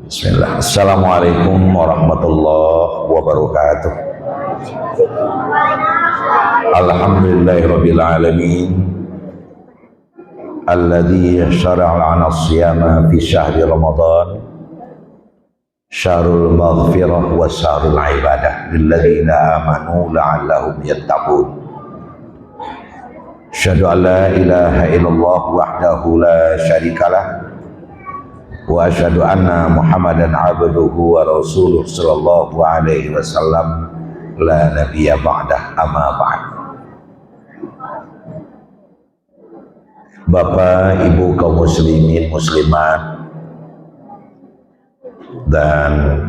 Bismillah. Assalamualaikum warahmatullahi wabarakatuh. Alhamdulillahirabbil alamin. Alladzi syara'a lana as-siyama fi syahri Ramadan. Syahrul maghfirah wa syahrul ibadah lilladzina amanu la'allahum yattaqun. Asyhadu an la ilaha illallah wahdahu la syarikalah wa asyhadu anna Muhammadan abduhu wa rasuluh sallallahu alaihi wasallam la nabiyya ba'dah amma ba'd. Bapak, Ibu kaum muslimin muslimat dan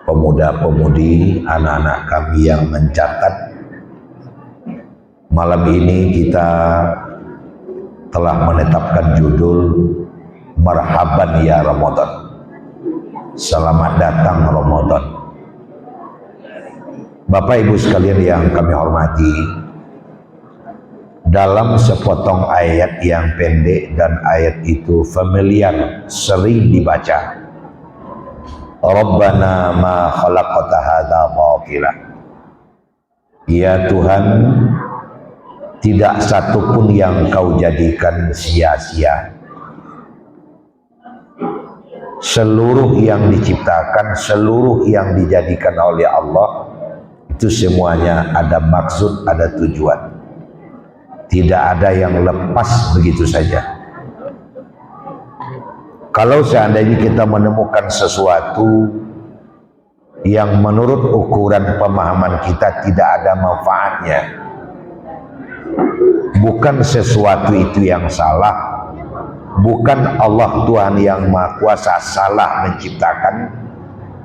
pemuda-pemudi, anak-anak kami yang mencatat, malam ini kita telah menetapkan judul Marhaban ya Ramadan. Selamat datang Ramadan. Bapak Ibu sekalian yang kami hormati, dalam sepotong ayat yang pendek dan ayat itu familiar, sering dibaca, Rabbana ma khalaqta hadza batila. Ya Tuhan, tidak satupun yang kau jadikan sia-sia. Seluruh yang diciptakan, seluruh yang dijadikan oleh Allah, itu semuanya ada maksud, ada tujuan. Tidak ada yang lepas begitu saja. Kalau seandainya kita menemukan sesuatu yang menurut ukuran pemahaman kita tidak ada manfaatnya, bukan sesuatu itu yang salah, bukan Allah Tuhan yang Maha Kuasa salah menciptakan,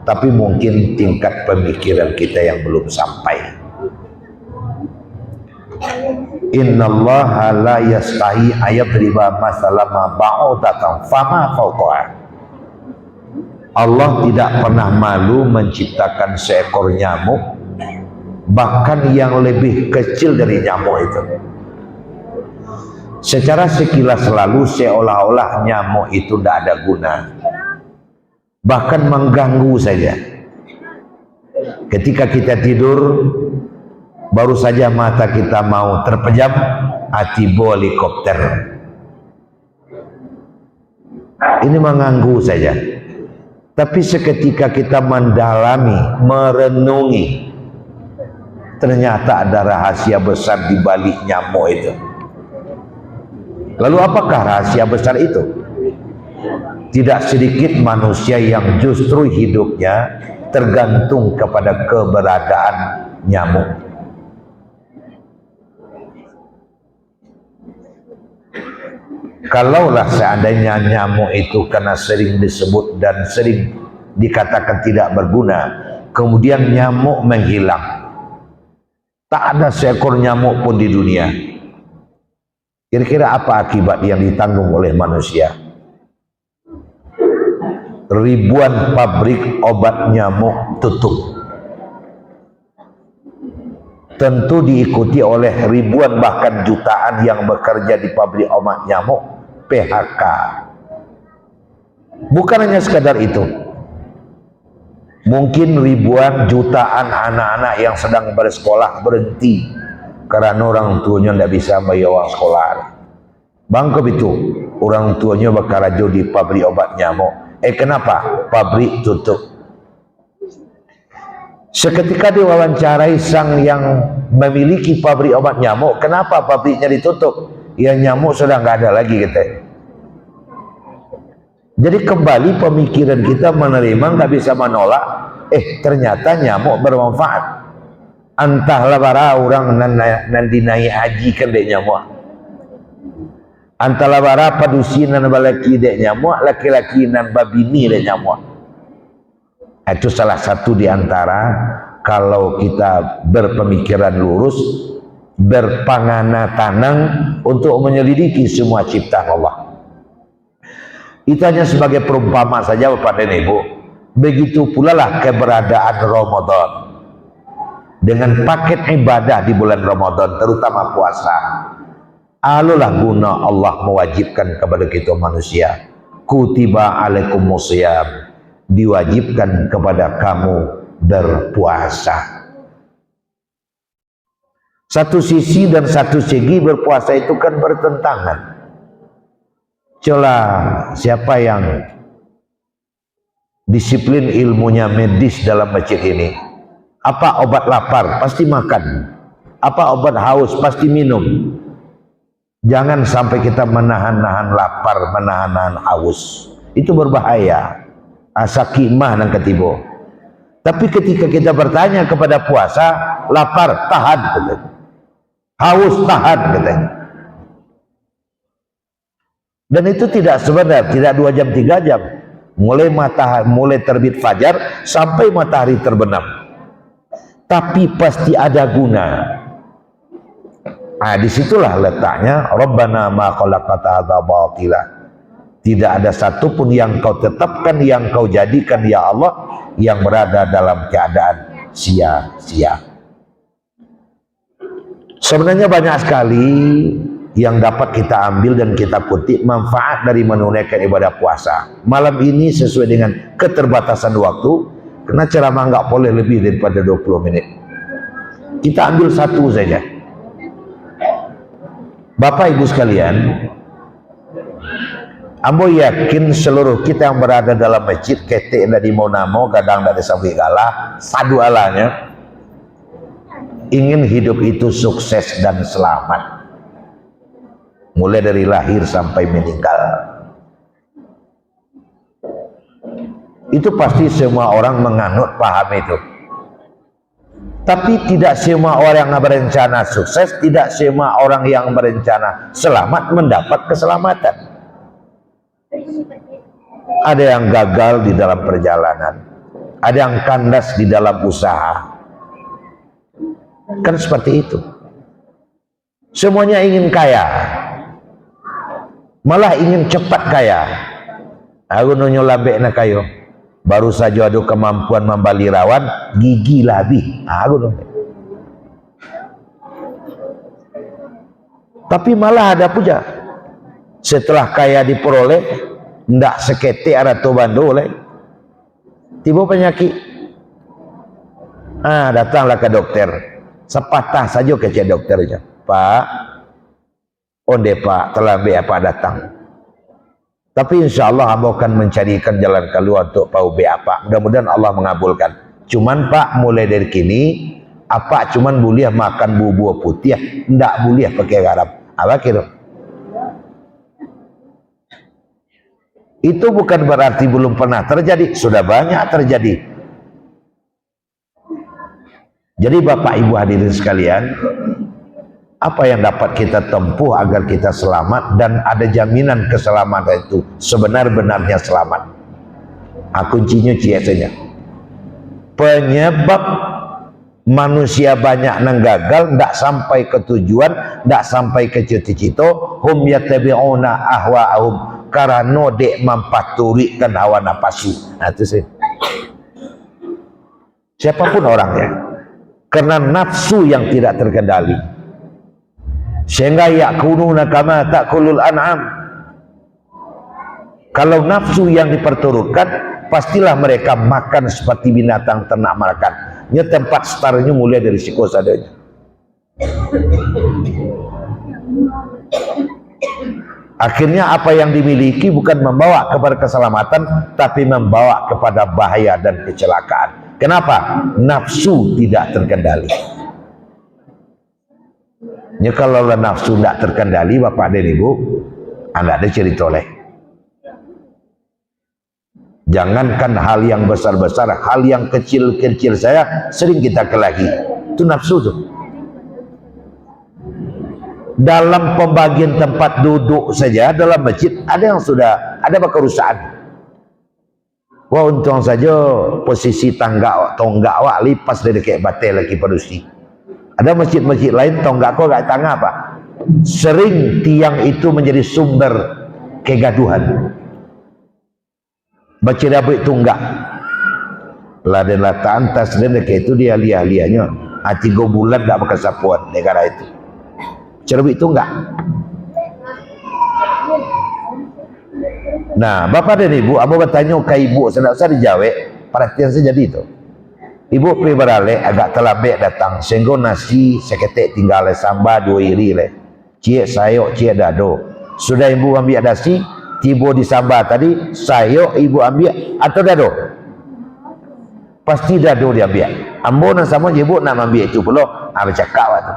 tapi mungkin tingkat pemikiran kita yang belum sampai. Innallaha la yastahi ayadriba masalama ba'udatan fama fawqaha. Allah tidak pernah malu menciptakan seekor nyamuk, bahkan yang lebih kecil dari nyamuk itu. Secara sekilas lalu seolah-olah nyamuk itu tidak ada guna, bahkan mengganggu saja. Ketika kita tidur, baru saja mata kita mau terpejam, atibo helikopter. Ini mengganggu saja. Tapi seketika kita mendalami, merenungi, ternyata ada rahasia besar di balik nyamuk itu. Lalu apakah rahasia besar itu? Tidak sedikit manusia yang justru hidupnya tergantung kepada keberadaan nyamuk. Kalaulah seandainya nyamuk itu karena sering disebut dan sering dikatakan tidak berguna, kemudian nyamuk menghilang, tak ada seekor nyamuk pun di dunia, kira-kira apa akibat yang ditanggung oleh manusia? Ribuan pabrik obat nyamuk tutup, tentu diikuti oleh ribuan bahkan jutaan yang bekerja di pabrik obat nyamuk PHK. Bukan hanya sekadar itu, mungkin ribuan jutaan anak-anak yang sedang bersekolah berhenti karena orang tuanya tidak bisa bayar uang sekolah. Bangkep itu, orang tuanya bekerja di pabrik obat nyamuk. Kenapa? Pabrik tutup. Seketika diwawancarai sang yang memiliki pabrik obat nyamuk, kenapa pabriknya ditutup? Ya nyamuk sudah nggak ada lagi kita. Jadi kembali pemikiran kita menerima, nggak bisa menolak. Ternyata nyamuk bermanfaat. Entahlah bara orang nanti naik haji kan dek nyamuk. Antara bara padusinan balaki dek nyamuk, laki-laki nan babini dek nyamuk. Itu salah satu di antara, kalau kita berpemikiran lurus, berpangana tanang untuk menyelidiki semua ciptaan Allah. Itu hanya sebagai perumpama saja Bapak dan Ibu. Begitu pula lah keberadaan Ramadan dengan paket ibadah di bulan Ramadan, terutama puasa. Alulah guna Allah mewajibkan kepada kita manusia, kutiba alaikumusiyam, diwajibkan kepada kamu berpuasa. Satu sisi dan satu segi berpuasa itu kan bertentangan. Coba siapa yang disiplin ilmunya medis dalam masjid ini? Apa obat lapar? Pasti makan. Apa obat haus? Pasti minum. Jangan sampai kita menahan-nahan lapar, menahan-nahan haus. Itu berbahaya. Asakimah dan ketibo. Tapi ketika kita bertanya kepada puasa, lapar tahan, katanya. Haus tahan, katanya. Dan itu tidak sebentar, tidak 2 jam 3 jam. Mulai terbit fajar sampai matahari terbenam. Tapi pasti ada guna. Nah, disitulah letaknya Rabbana ma khalaqta hadza batila. Tidak ada satupun yang kau tetapkan, yang kau jadikan ya Allah, yang berada dalam keadaan sia-sia. Sebenarnya banyak sekali yang dapat kita ambil dan kita petik manfaat dari menunaikan ibadah puasa. Malam ini sesuai dengan keterbatasan waktu, karena ceramah nggak boleh lebih daripada 20 menit. Kita ambil satu saja. Bapak Ibu sekalian, ambo yakin seluruh kita yang berada dalam masjid ketik dari mau namo kadang dari sawi galah sadu alanya ingin hidup itu sukses dan selamat, mulai dari lahir sampai meninggal. Itu pasti semua orang menganut paham itu. Tapi tidak semua orang yang berencana sukses, tidak semua orang yang berencana selamat mendapat keselamatan. Ada yang gagal di dalam perjalanan, ada yang kandas di dalam usaha. Kan seperti itu. Semuanya ingin kaya, malah ingin cepat kaya. Aku nunyo labek na kayo, baru saja ada kemampuan membali rawan, gigi labih. Aku nunyo. Tapi malah ada puja, setelah kaya diperoleh, ndak sekete atau bandu oleh, tiba penyakit. Datanglah ke dokter. Sepatah saja kecek dokternya, Pak, onde Pak, terlambat apa datang. Tapi insya Allah hamba akan mencarikan jalan keluar untuk Pak be apa. Mudah-mudahan Allah mengabulkan. Cuman Pak, mulai dari kini, apa cuman boleh makan buah putih, ndak boleh pakai garam. Apa kira? Itu bukan berarti belum pernah terjadi, sudah banyak terjadi. Jadi Bapak Ibu hadirin sekalian, apa yang dapat kita tempuh agar kita selamat dan ada jaminan keselamatan itu sebenar-benarnya selamat? Kuncinya biasanya penyebab manusia banyak yang gagal, ndak sampai ke tujuan, ndak sampai ke cita-cita, hum yattabi'una ahwa'ahum, karena dek mampaturikan hawa nafsu. Nah itu sih. Siapapun orangnya, karena nafsu yang tidak terkendali, sehingga yakununa kama ta'kulul an'am. Kalau nafsu yang diperturutkan, pastilah mereka makan seperti binatang ternak makan. Ini tempat startnya mulai dari psikosadanya. Akhirnya apa yang dimiliki bukan membawa kepada keselamatan, tapi membawa kepada bahaya dan kecelakaan. Kenapa? Nafsu tidak terkendali. Ya kalau nafsu tidak terkendali, Bapak dan Ibu, Anda ada cerita oleh. Jangankan hal yang besar-besar, hal yang kecil-kecil saya sering kita kelahi. Itu nafsu tuh. Dalam pembagian tempat duduk saja dalam masjid ada yang sudah ada kerusakan. Wah, untung saja posisi tonggak awak lipas dari kayak batai lagi perusi. Ada masjid-masjid lain tonggak kau gak tangga apa. Sering tiang itu menjadi sumber kegaduhan. Baca dabik tunggak. Laden lata antas dan kayak itu dia liah-liahnya. 3 bulan tak berkesapuan negara itu. Cerbik tunggak. Nah, bapak dan ibu, abo bertanya ke ibu, sedang usah dijawab, perhatian saja jadi itu. Ibu pergi berale, agak terlambat datang, sehingga nasi seketek tinggal sambal 2 iri le. Cie sayok, cie dado. Sudah ibu ambil nasi, tiba di sambal tadi, sayok ibu ambil atau dado? Pasti dado dia ambil. Ambo nak sama ibu nak ambil itu pula, bercakap tu.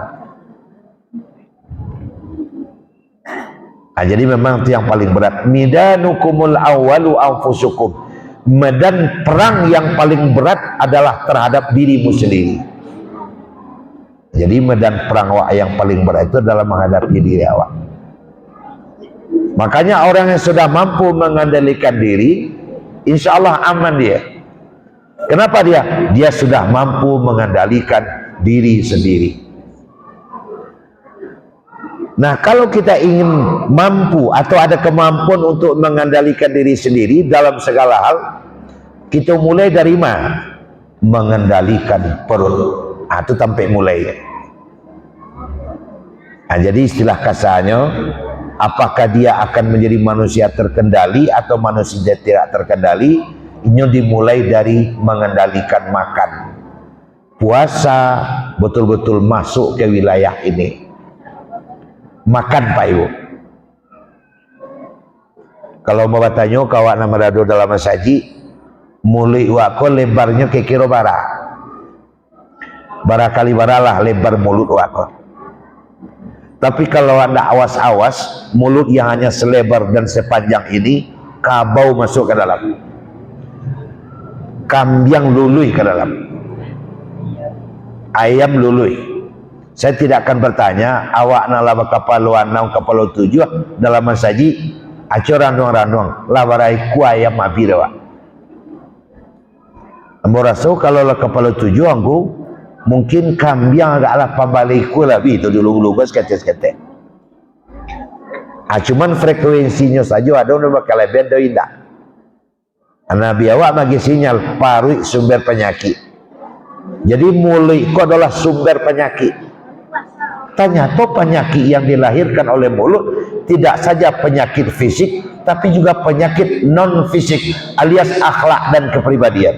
Jadi memang itu yang paling berat. Midanukumul awwalu anfusukum. Medan perang yang paling berat adalah terhadap dirimu sendiri. Jadi medan perang awak yang paling berat itu adalah menghadapi diri awak. Makanya orang yang sudah mampu mengendalikan diri, insya Allah aman dia. Kenapa dia? Dia sudah mampu mengendalikan diri sendiri. Nah, kalau kita ingin mampu atau ada kemampuan untuk mengendalikan diri sendiri dalam segala hal, kita mulai dari mana? Mengendalikan perut. Itu sampai mulai. Nah, jadi istilah kasarnya, apakah dia akan menjadi manusia terkendali atau manusia tidak terkendali? Ini dimulai dari mengendalikan makan. Puasa betul-betul masuk ke wilayah ini. Makan Pak Ibu. Kalau mau bertanya kawan nama dado dalam masaji, mulai wako lebarnya ke kira bara. Bara kali baralah lebar mulut wako. Tapi kalau anda awas-awas, mulut yang hanya selebar dan sepanjang ini, kabau masuk ke dalam. Kambing lului ke dalam. Ayam lului. Saya tidak akan bertanya awak nala kapal luanau kapal 7 dalam masaji aco randuang-randuang lawarai ku ayam abi dewa. Ambo rasa kalau la kapal 7 angku mungkin kambing agaklah pambaliku lebih itu dulu sekete-sekete. Cuman frekuensinya saja ada udah bakal beda indah. Nabi awak bagi sinyal paru sumber penyakit. Jadi mulai itu adalah sumber penyakit. Ternyata penyakit yang dilahirkan oleh mulut tidak saja penyakit fisik, tapi juga penyakit non fisik alias akhlak dan kepribadian.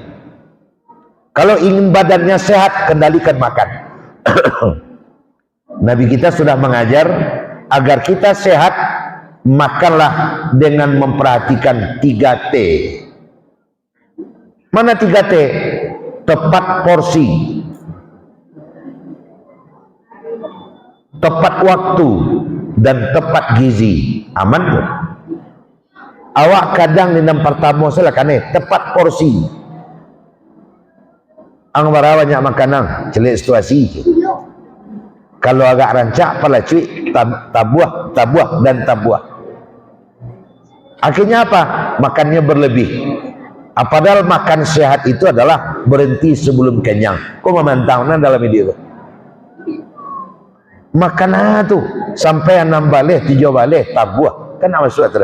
Kalau ingin badannya sehat, kendalikan makan. Nabi kita sudah mengajar agar kita sehat, makanlah dengan memperhatikan 3T. Mana 3T? Tepat porsi, tepat waktu, dan tepat gizi. Aman tuh. Awak kadang di enam pertama silakan tepat porsi. Ang bara banyak makanan, celik situasi. Kalau agak rancak pala cuy, tabuah dan tabuah. Akhirnya apa? Makannya berlebih. Padahal makan sehat itu adalah berhenti sebelum kenyang. Kau memantaunya dalam video itu. Makan tuh sampai 6 baleh, 3 baleh, tabuah. Kan apa suatu?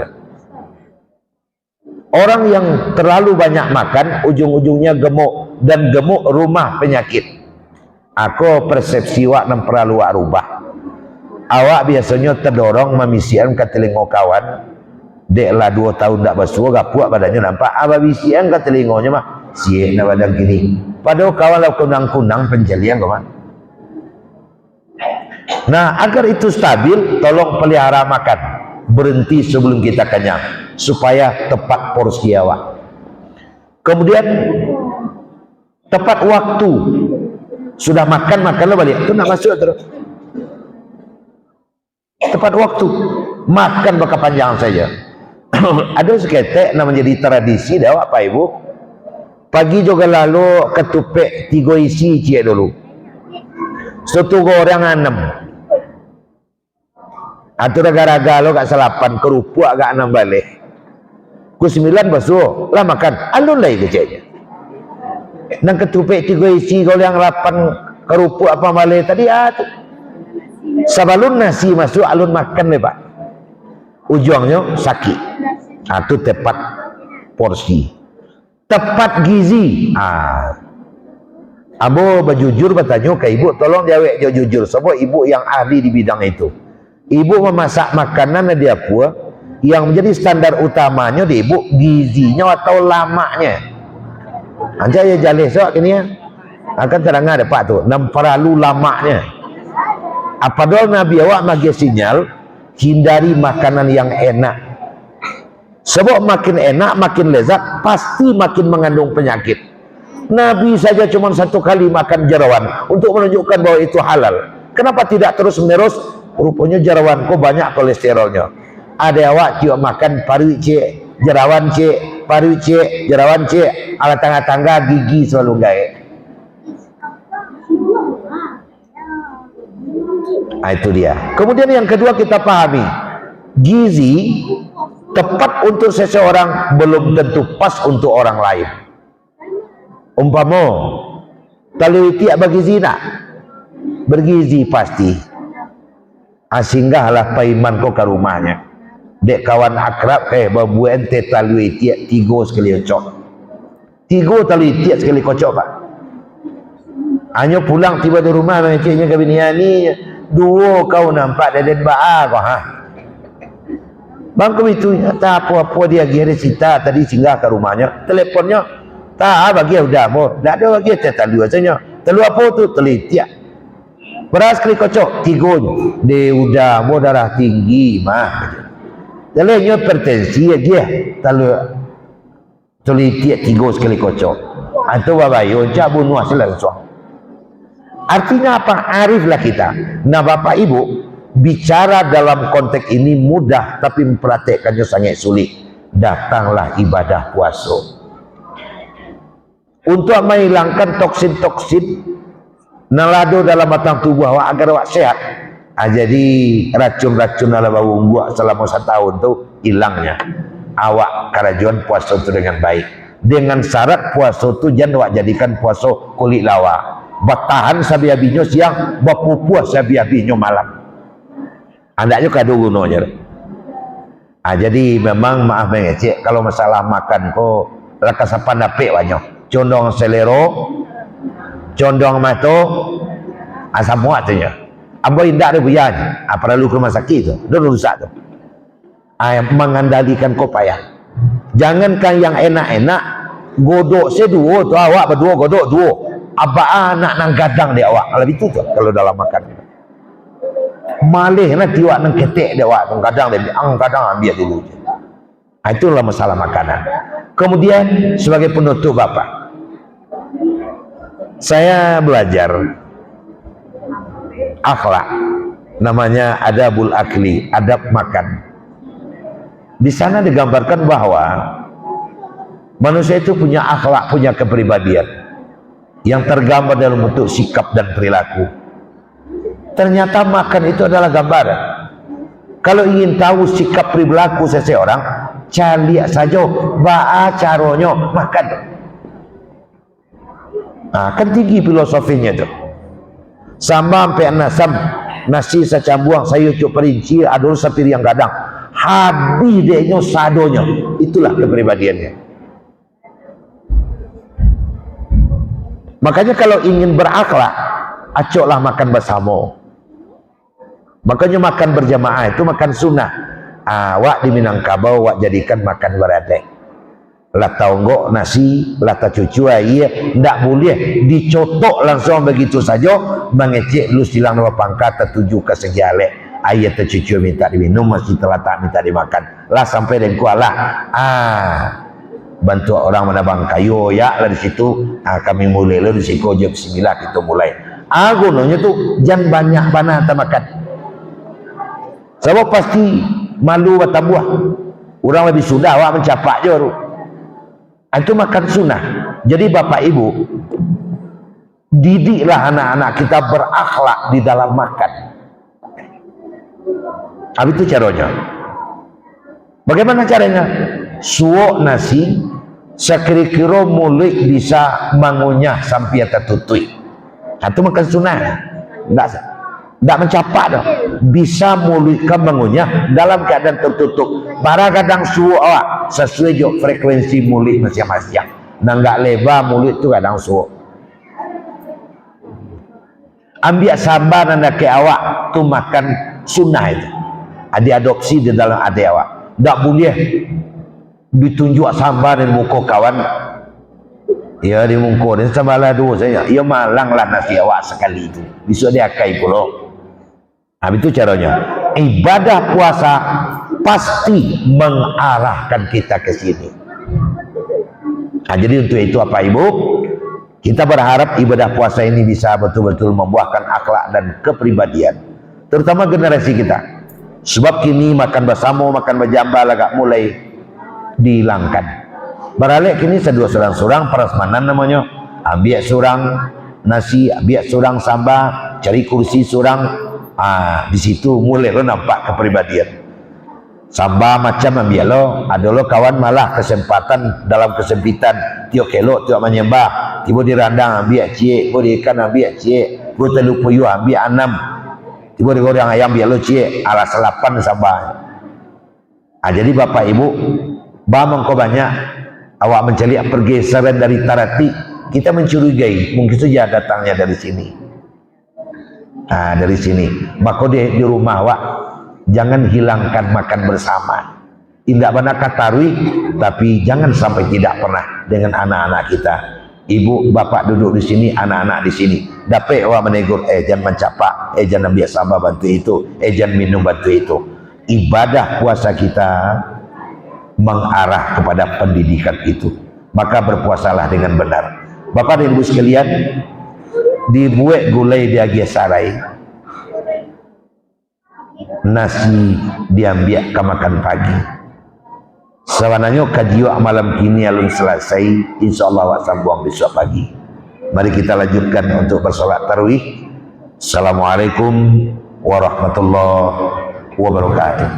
Orang yang terlalu banyak makan, ujung-ujungnya gemuk. Dan gemuk rumah penyakit. Aku persepsi wak dan perlu wak rubah. Awak biasanya terdorong memisian ke telingo kawan. Deklah 2 tahun tak basuh, gapuak badannya nampak. Ababisian ke telingonya mah siek na badan kini. Padahal kawan lau kunang-kunang penjelian kawan. Nah, agar itu stabil, tolong pelihara makan. Berhenti sebelum kita kenyang supaya tepat porsi awak. Kemudian tepat waktu. Sudah makanlah balik. Itu nak masuk terus. Tepat waktu. Makan bakal panjang saja. Ada seketek yang menjadi tradisi dah Pak Ibu. Pagi juga lalu ketupek 3 isi cie dulu. Satu goreng 6. Atau raga-raga lo gak salapan kerupuk agak 6 balik. Ku 9 basuh lah makan. Alun lah itu cieknya. Nang ketupek 3 isi goreng 8 kerupuk apa balik tadi tuh. Sabalun nasi masuk alun makan le Pak. Ujungnya sakit. Itu tepat porsi, tepat gizi. Abo berjujur bertanya ke ibu, tolong jawab jujur sebab ibu yang ahli di bidang itu. Ibu memasak makanan dia puas Yang menjadi standar utamanya di ibu gizinya atau lamaknya. Aja ya jalih sok ini ya. Akan terang ada pak tu, nam paralu lamaknya. Apa dol Nabi awak bagi sinyal hindari makanan yang enak. Sebab makin enak, makin lezat, pasti makin mengandung penyakit. Nabi saja cuma satu kali makan jerawan untuk menunjukkan bahwa itu halal. Kenapa tidak terus menerus? Rupanya jerawan kok banyak kolesterolnya. Ada awak juga makan paru cek, jerawan cek, paru cek, jerawan cek, ala tangga-tangga gigi selalu gaek. Itu dia. Kemudian yang kedua kita pahami, gizi tepat untuk seseorang belum tentu pas untuk orang lain. Umpama kalau tiap bagi zina bergizi pasti singgahlah paiman kau ke rumahnya dek kawan akrab babu ente talui tiap tiga sekali kocok, tiga talui tiap sekali kocok pak. Hanya pulang tiba di rumah mengeceknya ke binian ni dua kau nampak deden baa kau ha bang kau itu tak apa-apa dia gere cita tadi singgah ke rumahnya teleponnya tak bagi udah mau tak ada bagi telu aja telu apa tu telitiak beras kali kocok tigonya dia udah mau darah tinggi mah telenya hipertensi aja telu telitiak tiga sekali kocok atau babayo cak bunuh langsung. Artinya apa? Ariflah kita. Nah bapak ibu bicara dalam konteks ini mudah tapi mempraktekannya sangat sulit. Datanglah ibadah puasa untuk menghilangkan toksin-toksin nalado dalam batang tubuh awak agar awak sehat. Jadi racun-racun dalam bau buah selama 1 tahun tu hilangnya. Awak karajuan puasa itu dengan baik. Dengan syarat puasa itu jangan awak jadikan puasa kulit lawa. Bertahan sabi-abinya siang, berpupuh sabi-abinya malam. Andaknya kado gunanya. Jadi memang maaf mengecek kalau masalah makan kok lakas apa napik banyak. Condong selero, condong mato, asam muatnya. Ambo indah ada buyanya. Perlu ke rumah sakit tu, dah rusak tu. Mengandalkan kau payah. Jangankan yang enak-enak, godok seduo tu awak berdua godok duo. Apa anak nang gadang dia awak kalau itu tu kalau dalam makan malih nak tiwak nang ketek dia awak nang gadang dia gadang ambil dulu. Itulah masalah makanan. Kemudian sebagai penutup bapak, saya belajar akhlak namanya adabul akli, adab makan. Di sana digambarkan bahwa manusia itu punya akhlak, punya kepribadian yang tergambar dalam bentuk sikap dan perilaku. Ternyata makan itu adalah gambaran. Kalau ingin tahu sikap perilaku seseorang, cari saja baca caranya makan. Kan tinggi filosofinya tu. Sama sampai nasam nasi secambuang sayur cuk perinci adul sapir yang gadang. Habis dia sadonya. Itulah kepribadiannya. Makanya kalau ingin berakhlak, acoklah makan bersama. Makanya makan berjamaah itu makan sunnah. Wak di Minangkabau, wak jadikan makan beradek. Lata onggok nasi, lata cucu air, tidak boleh dicotok langsung begitu saja. Mengecek lu silang nama pangkat tertuju ke segialek. Air tercucu minta diminum, masih terletak minta dimakan. Lah sampai dan kualah. Bantu orang menabang kayu ya dari situ kami mulai dari situ jam 9 kita mulai gunanya tuh jangan banyak banah makan sebab pasti malu bertambuh orang lebih sudah awak mencapak je itu makan sunnah. Jadi bapak ibu didiklah anak-anak kita berakhlak di dalam makan. Habis itu caranya bagaimana caranya? Suok nasi sekira-kira mulut bisa mengunyah sampai tertutui. Itu makan sunnah. Tidak mencapak dah. Bisa mulut kan mengunyah dalam keadaan tertutup. Para kadang suok awak sesuai jo frekuensi mulut masing-masing. Dan enggak lebar mulut tu kadang suok. Ambil sabar anda ke awak tu makan sunnah itu. Diadopsi di dalam adik awak. tak boleh ditunjuk sambar dan muka kawan. Ya di muka dan sambalah dua saya. Ya malanglah nasi awak sekali itu. Besok dia akai pula. Habis itu caranya. Ibadah puasa pasti mengarahkan kita ke sini. Nah, jadi untuk itu apa Ibu? Kita berharap ibadah puasa ini bisa betul-betul membuahkan akhlak dan kepribadian. Terutama generasi kita. Sebab kini makan bersama, makan berjambal agak mulai dihilangkan. Baralik kini sedua surang-surang prasmanan namanya. Ambil surang nasi, ambil surang sambal, cari kursi surang. Di situ mulai lo nampak kepribadian. Sambal macam ambil lo, ada lo kawan malah kesempatan dalam kesempitan tiok kelok tiok menyembah. Tiba di randang ambil cik, tiba di ikan ambil cik, tiba telur puyuh ambil 6. Tiba di goreng ayam ambil lo cik, ala 8 sambal. Jadi bapak ibu, bamang kau banyak awak mencari pergeseran dari tarati, kita mencurigai mungkin saja datangnya dari sini. Dari sini. Maka di rumah awak jangan hilangkan makan bersama. Tidak pernah katarui, tapi jangan sampai tidak pernah dengan anak-anak kita. Ibu, bapak duduk di sini, anak-anak di sini. Dapat awak menegur, jangan mencapak, jangan ambil sabar bantu itu, jangan minum bantu itu. Ibadah puasa kita mengarah kepada pendidikan itu, maka berpuasalah dengan benar. Bapak dan ibu sekalian, dibuat gulai diagi sarai, nasi diambil ke makan pagi. Sebenarnya kajian malam kini alun selesai, insyaallah awak sambung besok pagi. Mari kita lanjutkan untuk bersolat tarawih. Assalamualaikum warahmatullahi wabarakatuh.